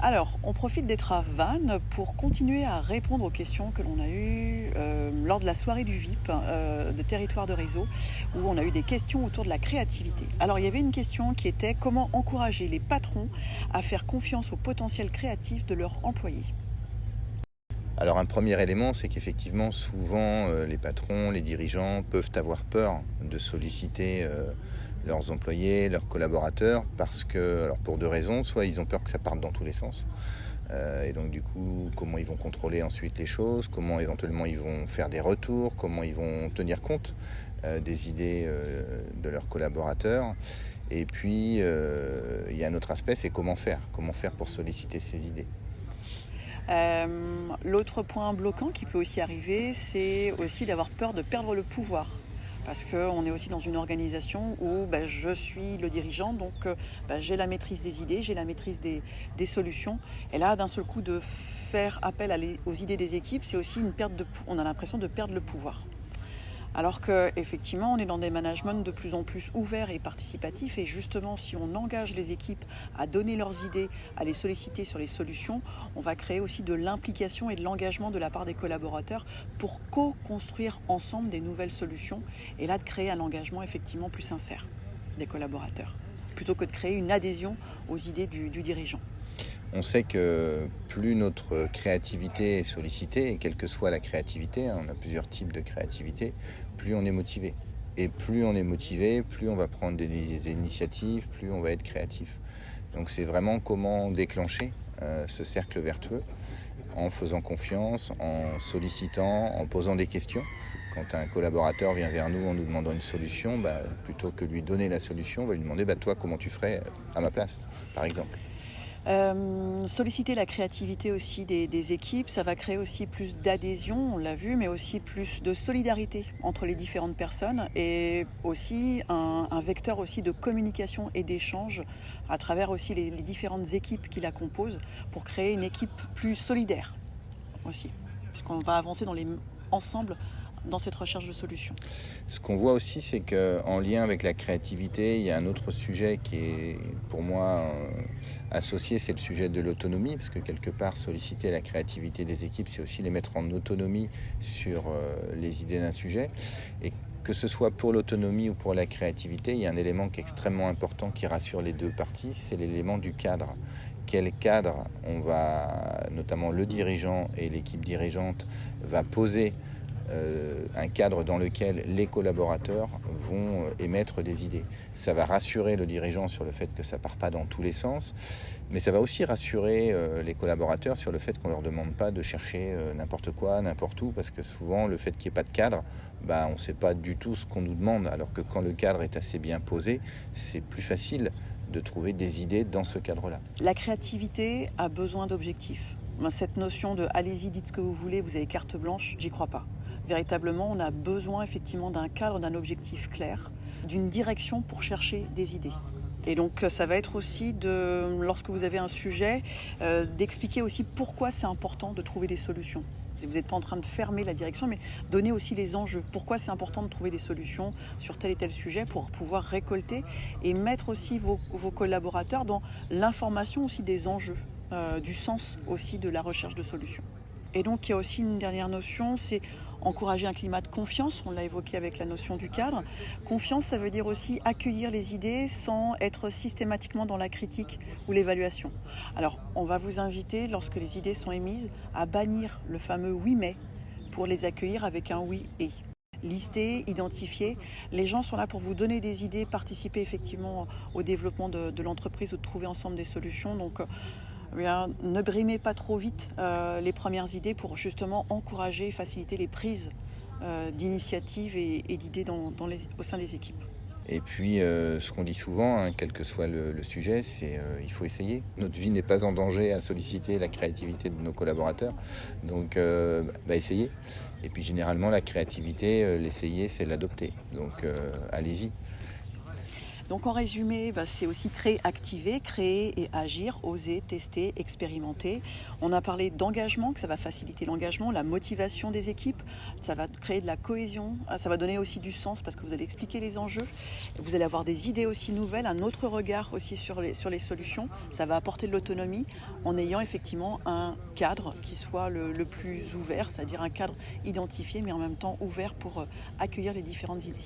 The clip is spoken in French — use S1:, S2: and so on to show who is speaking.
S1: Alors, on profite d'être à Vannes pour continuer à répondre aux questions que l'on a eues lors de la soirée du VIP de Territoire de Réseau, où on a eu des questions autour de la créativité. Alors, il y avait une question qui était comment encourager les patrons à faire confiance au potentiel créatif de leurs employés.
S2: Alors un premier élément, c'est qu'effectivement, souvent, les patrons, les dirigeants peuvent avoir peur de solliciter leurs employés, leurs collaborateurs, parce que, alors pour deux raisons, soit ils ont peur que ça parte dans tous les sens, et donc du coup, comment ils vont contrôler ensuite les choses, comment éventuellement ils vont faire des retours, comment ils vont tenir compte des idées de leurs collaborateurs. Et puis, il y a un autre aspect, c'est comment faire pour solliciter ces idées.
S1: L'autre point bloquant qui peut aussi arriver, c'est aussi d'avoir peur de perdre le pouvoir. Parce qu'on est aussi dans une organisation où je suis le dirigeant, donc j'ai la maîtrise des idées, j'ai la maîtrise des solutions. Et là, d'un seul coup, de faire appel aux idées des équipes, c'est aussi on a l'impression de perdre le pouvoir. Alors qu'effectivement, on est dans des managements de plus en plus ouverts et participatifs. Et justement, si on engage les équipes à donner leurs idées, à les solliciter sur les solutions, on va créer aussi de l'implication et de l'engagement de la part des collaborateurs pour co-construire ensemble des nouvelles solutions. Et là, de créer un engagement effectivement plus sincère des collaborateurs, plutôt que de créer une adhésion aux idées du dirigeant.
S2: On sait que plus notre créativité est sollicitée, et quelle que soit la créativité, on a plusieurs types de créativité, plus on est motivé. Et plus on est motivé, plus on va prendre des initiatives, plus on va être créatif. Donc c'est vraiment comment déclencher ce cercle vertueux en faisant confiance, en sollicitant, en posant des questions. Quand un collaborateur vient vers nous en nous demandant une solution, plutôt que lui donner la solution, on va lui demander toi comment tu ferais à ma place, par exemple.
S1: Solliciter la créativité aussi des équipes, ça va créer aussi plus d'adhésion, on l'a vu, mais aussi plus de solidarité entre les différentes personnes et aussi un vecteur aussi de communication et d'échange à travers aussi les différentes équipes qui la composent pour créer une équipe plus solidaire aussi, puisqu'on va avancer ensemble dans cette recherche de solutions.
S2: Ce qu'on voit aussi, c'est qu'en lien avec la créativité, il y a un autre sujet qui est pour moi associé, c'est le sujet de l'autonomie, parce que quelque part, solliciter la créativité des équipes, c'est aussi les mettre en autonomie sur les idées d'un sujet. Et que ce soit pour l'autonomie ou pour la créativité, il y a un élément qui est extrêmement important qui rassure les deux parties, c'est l'élément du cadre. Quel cadre notamment le dirigeant et l'équipe dirigeante, va poser un cadre dans lequel les collaborateurs vont émettre des idées. Ça va rassurer le dirigeant sur le fait que ça ne part pas dans tous les sens, mais ça va aussi rassurer les collaborateurs sur le fait qu'on ne leur demande pas de chercher n'importe quoi, n'importe où, parce que souvent le fait qu'il n'y ait pas de cadre, on ne sait pas du tout ce qu'on nous demande, alors que quand le cadre est assez bien posé, c'est plus facile de trouver des idées dans ce cadre-là.
S1: La créativité a besoin d'objectifs. Cette notion de allez-y, dites ce que vous voulez, vous avez carte blanche, j'y crois pas. Véritablement, on a besoin effectivement d'un cadre, d'un objectif clair, d'une direction pour chercher des idées. Et donc ça va être aussi, lorsque vous avez un sujet, d'expliquer aussi pourquoi c'est important de trouver des solutions. Vous n'êtes pas en train de fermer la direction, mais donner aussi les enjeux. Pourquoi c'est important de trouver des solutions sur tel et tel sujet pour pouvoir récolter et mettre aussi vos collaborateurs dans l'information aussi des enjeux, du sens aussi de la recherche de solutions. Et donc il y a aussi une dernière notion, c'est encourager un climat de confiance, on l'a évoqué avec la notion du cadre. Confiance, ça veut dire aussi accueillir les idées sans être systématiquement dans la critique ou l'évaluation. Alors on va vous inviter, lorsque les idées sont émises, à bannir le fameux oui mais pour les accueillir avec un oui et. Lister, identifier, les gens sont là pour vous donner des idées, participer effectivement au développement de l'entreprise ou de trouver ensemble des solutions. Donc ne brimez pas trop vite les premières idées pour justement encourager et faciliter les prises d'initiatives et d'idées au sein des équipes.
S2: Et puis, ce qu'on dit souvent, quel que soit le sujet, c'est il faut essayer. Notre vie n'est pas en danger à solliciter la créativité de nos collaborateurs. Donc, essayez. Et puis, généralement, la créativité, l'essayer, c'est l'adopter. Donc, allez-y.
S1: Donc en résumé, c'est aussi créer, activer, créer et agir, oser, tester, expérimenter. On a parlé d'engagement, que ça va faciliter l'engagement, la motivation des équipes, ça va créer de la cohésion, ça va donner aussi du sens parce que vous allez expliquer les enjeux, vous allez avoir des idées aussi nouvelles, un autre regard aussi sur les solutions, ça va apporter de l'autonomie en ayant effectivement un cadre qui soit le plus ouvert, c'est-à-dire un cadre identifié mais en même temps ouvert pour accueillir les différentes idées.